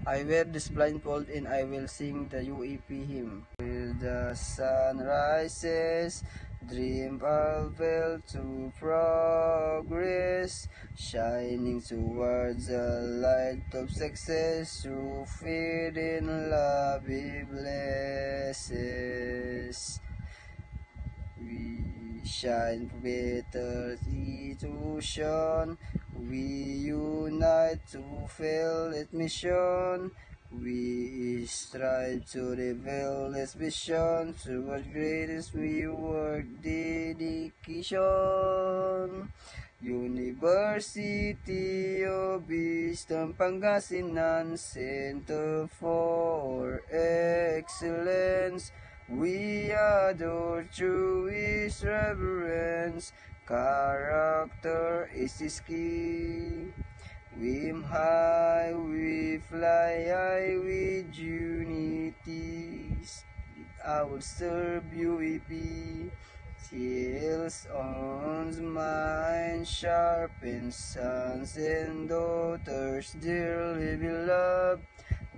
I wear this blindfold and I will sing the UEP hymn. Till the sun rises, dream fulfill to progress, shining towards the light of success, through fear in love he blesses. We shine better institution, we unite to fill its mission. We strive to reveal this vision, towards greatest we work dedication. University of Eastern Pangasinan, Center for Excellence. We adore Jewish reverence, character is his key. We aim high, we fly high with unity. I will serve UEP. Seals on mind, sharpens sons and daughters, dearly beloved.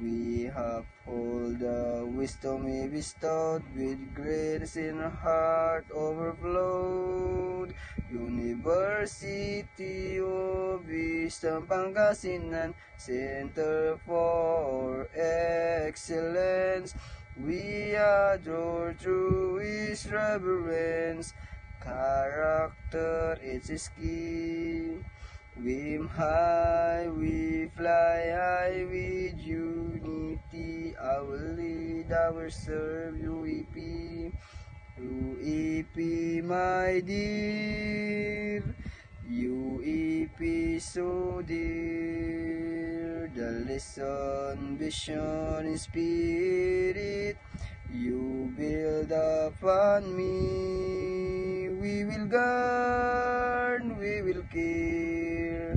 We uphold the wisdom we bestowed, with grace in our heart overflowed. University of Eastern Pangasinan, Center for Excellence. We adore through his reverence, character is his key. We aim high, we fly high with unity. I will lead, I will serve UEP. UEP, my dear, UEP so dear. The lesson, vision, and spirit you build upon me. We will guard, we will care,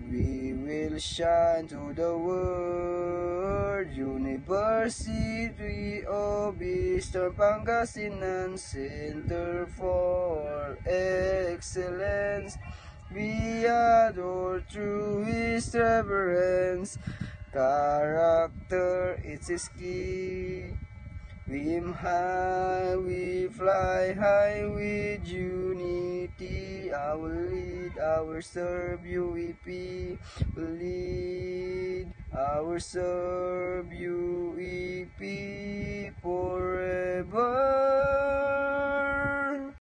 we will shine to the world. University of Eastern Pangasinan, Center for Excellence. We adore through his reverence, character is his key. We aim high, we fly high with unity. I will lead, I will serve UEP. Will lead, I will serve UEP forever.